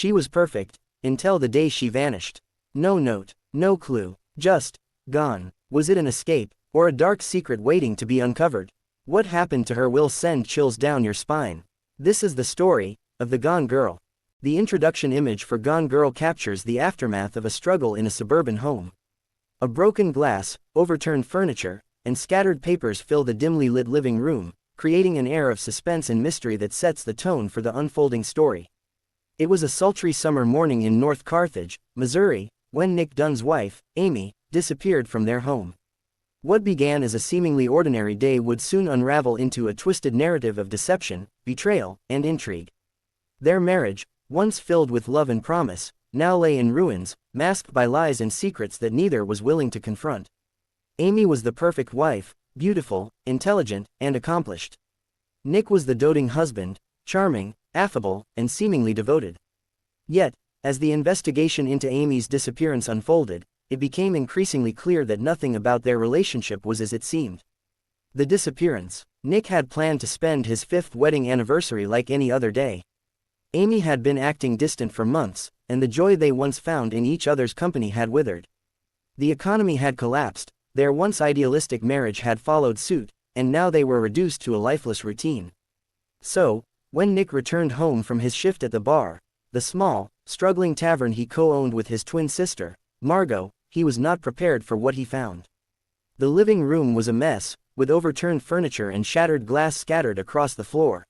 She was perfect, until the day she vanished. No note, no clue, just gone. Was it an escape, or a dark secret waiting to be uncovered? What happened to her will send chills down your spine. This is the story of the Gone Girl. The introduction image for Gone Girl captures the aftermath of a struggle in a suburban home. A broken glass, overturned furniture, and scattered papers fill the dimly lit living room, creating an air of suspense and mystery that sets the tone for the unfolding story. It was a sultry summer morning in North Carthage, Missouri, when Nick Dunn's wife, Amy, disappeared from their home. What began as a seemingly ordinary day would soon unravel into a twisted narrative of deception, betrayal, and intrigue. Their marriage, once filled with love and promise, now lay in ruins, masked by lies and secrets that neither was willing to confront. Amy was the perfect wife, beautiful, intelligent, and accomplished. Nick was the doting husband, charming, affable, and seemingly devoted. Yet, as the investigation into Amy's disappearance unfolded, it became increasingly clear that nothing about their relationship was as it seemed. The disappearance. Nick had planned to spend his 5th wedding anniversary like any other day. Amy had been acting distant for months, and the joy they once found in each other's company had withered. The economy had collapsed, their once idealistic marriage had followed suit, and now they were reduced to a lifeless routine. So, when Nick returned home from his shift at the bar, the small, struggling tavern he co-owned with his twin sister, Margot, he was not prepared for what he found. The living room was a mess, with overturned furniture and shattered glass scattered across the floor.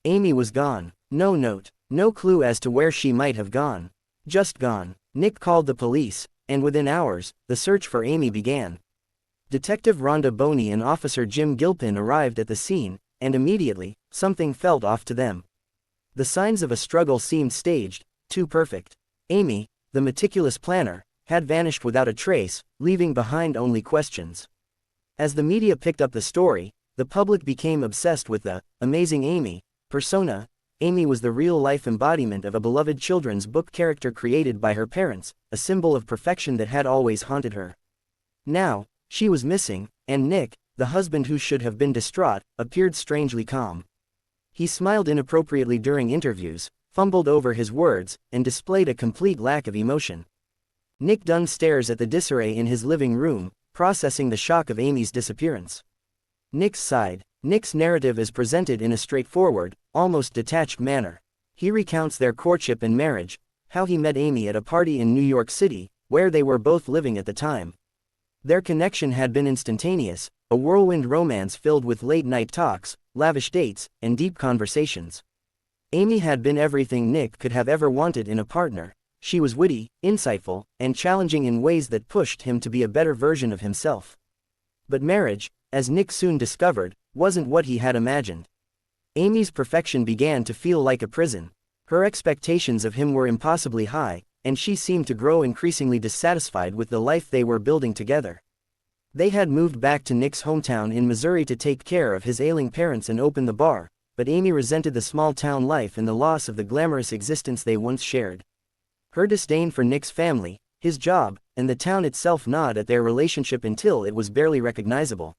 Amy was gone. No note, no clue as to where she might have gone. Just gone. Nick called the police, and within hours, the search for Amy began. Detective Rhonda Boney and Officer Jim Gilpin arrived at the scene, and immediately, something felt off to them. The signs of a struggle seemed staged, too perfect. Amy, the meticulous planner, had vanished without a trace, leaving behind only questions. As the media picked up the story, the public became obsessed with the amazing Amy persona. Amy was the real-life embodiment of a beloved children's book character created by her parents, a symbol of perfection that had always haunted her. Now, she was missing, and Nick, the husband who should have been distraught, appeared strangely calm. He smiled inappropriately during interviews, fumbled over his words, and displayed a complete lack of emotion. Nick Dunn stares at the disarray in his living room, processing the shock of Amy's disappearance. Nick's side. Nick's narrative is presented in a straightforward, almost detached manner. He recounts their courtship and marriage, how he met Amy at a party in New York City, where they were both living at the time. Their connection had been instantaneous, a whirlwind romance filled with late-night talks, lavish dates, and deep conversations. Amy had been everything Nick could have ever wanted in a partner. She was witty, insightful, and challenging in ways that pushed him to be a better version of himself. But marriage, as Nick soon discovered, wasn't what he had imagined. Amy's perfection began to feel like a prison. Her expectations of him were impossibly high, and she seemed to grow increasingly dissatisfied with the life they were building together. They had moved back to Nick's hometown in Missouri to take care of his ailing parents and open the bar, but Amy resented the small-town life and the loss of the glamorous existence they once shared. Her disdain for Nick's family, his job, and the town itself gnawed at their relationship until it was barely recognizable.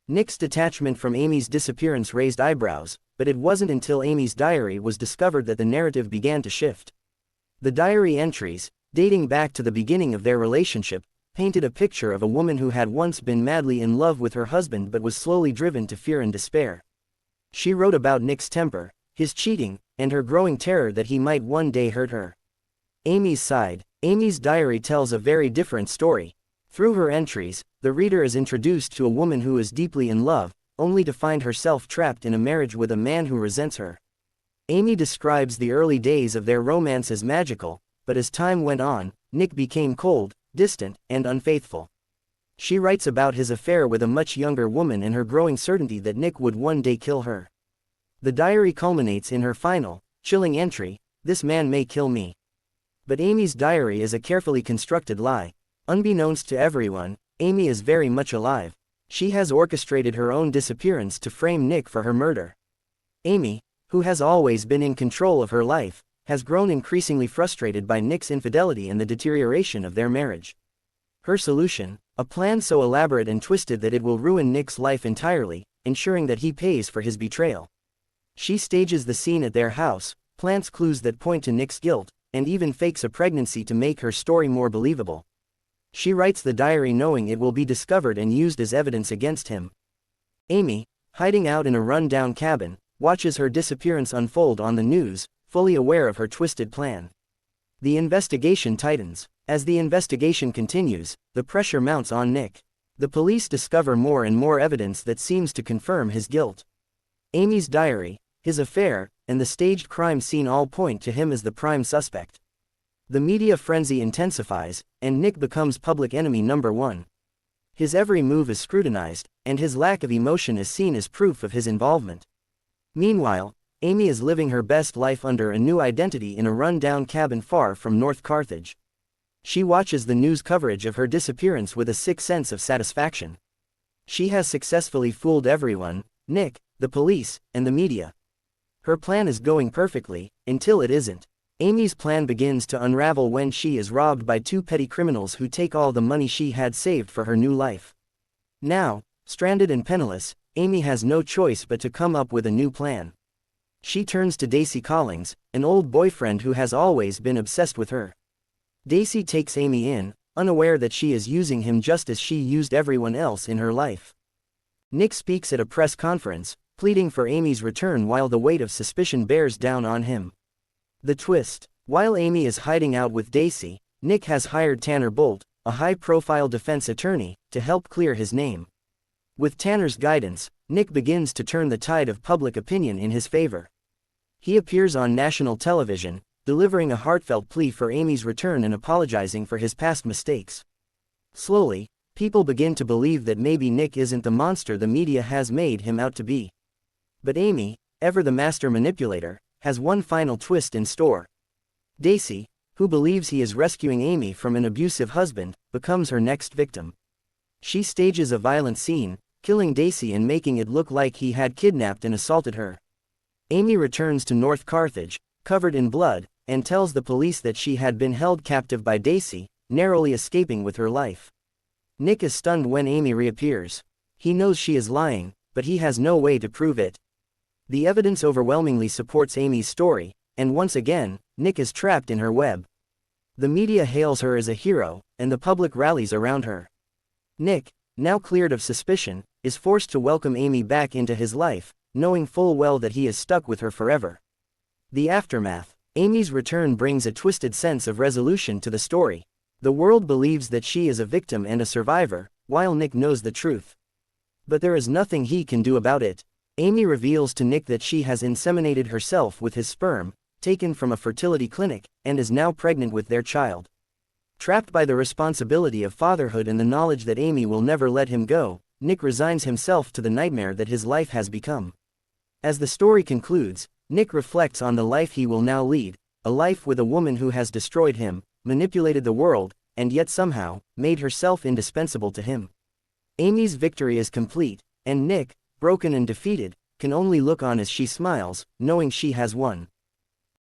Nick's detachment from Amy's disappearance raised eyebrows, but it wasn't until Amy's diary was discovered that the narrative began to shift. The diary entries, dating back to the beginning of their relationship, painted a picture of a woman who had once been madly in love with her husband but was slowly driven to fear and despair. She wrote about Nick's temper, his cheating, and her growing terror that he might one day hurt her. Amy's side. Amy's diary tells a very different story. Through her entries, the reader is introduced to a woman who is deeply in love, only to find herself trapped in a marriage with a man who resents her. Amy describes the early days of their romance as magical, but as time went on, Nick became cold, distant, and unfaithful. She writes about his affair with a much younger woman and her growing certainty that Nick would one day kill her. The diary culminates in her final, chilling entry, "This man may kill me." But Amy's diary is a carefully constructed lie. Unbeknownst to everyone, Amy is very much alive. She has orchestrated her own disappearance to frame Nick for her murder. Amy, who has always been in control of her life, has grown increasingly frustrated by Nick's infidelity and the deterioration of their marriage. Her solution, a plan so elaborate and twisted that it will ruin Nick's life entirely, ensuring that he pays for his betrayal. She stages the scene at their house, plants clues that point to Nick's guilt, and even fakes a pregnancy to make her story more believable. She writes the diary knowing it will be discovered and used as evidence against him. Amy, hiding out in a run-down cabin, watches her disappearance unfold on the news, fully aware of her twisted plan. The investigation tightens. As the investigation continues, the pressure mounts on Nick. The police discover more and more evidence that seems to confirm his guilt. Amy's diary, his affair, and the staged crime scene all point to him as the prime suspect. The media frenzy intensifies, and Nick becomes public enemy number one. His every move is scrutinized, and his lack of emotion is seen as proof of his involvement. Meanwhile, Amy is living her best life under a new identity in a run-down cabin far from North Carthage. She watches the news coverage of her disappearance with a sick sense of satisfaction. She has successfully fooled everyone, Nick, the police, and the media. Her plan is going perfectly, until it isn't. Amy's plan begins to unravel when she is robbed by two petty criminals who take all the money she had saved for her new life. Now, stranded and penniless, Amy has no choice but to come up with a new plan. She turns to Daisy Collins, an old boyfriend who has always been obsessed with her. Daisy takes Amy in, unaware that she is using him just as she used everyone else in her life. Nick speaks at a press conference, pleading for Amy's return while the weight of suspicion bears down on him. The twist: while Amy is hiding out with Daisy, Nick has hired Tanner Bolt, a high-profile defense attorney, to help clear his name. With Tanner's guidance, Nick begins to turn the tide of public opinion in his favor. He appears on national television, delivering a heartfelt plea for Amy's return and apologizing for his past mistakes. Slowly, people begin to believe that maybe Nick isn't the monster the media has made him out to be. But Amy, ever the master manipulator, has one final twist in store. Daisy, who believes he is rescuing Amy from an abusive husband, becomes her next victim. She stages a violent scene, killing Daisy and making it look like he had kidnapped and assaulted her. Amy returns to North Carthage, covered in blood, and tells the police that she had been held captive by Daisy, narrowly escaping with her life. Nick is stunned when Amy reappears. He knows she is lying, but he has no way to prove it. The evidence overwhelmingly supports Amy's story, and once again, Nick is trapped in her web. The media hails her as a hero, and the public rallies around her. Nick, now cleared of suspicion, is forced to welcome Amy back into his life, knowing full well that he is stuck with her forever. The aftermath: Amy's return brings a twisted sense of resolution to the story. The world believes that she is a victim and a survivor, while Nick knows the truth. But there is nothing he can do about it. Amy reveals to Nick that she has inseminated herself with his sperm, taken from a fertility clinic, and is now pregnant with their child. Trapped by the responsibility of fatherhood and the knowledge that Amy will never let him go, Nick resigns himself to the nightmare that his life has become. As the story concludes, Nick reflects on the life he will now lead, a life with a woman who has destroyed him, manipulated the world, and yet somehow, made herself indispensable to him. Amy's victory is complete, and Nick, broken and defeated, can only look on as she smiles, knowing she has won.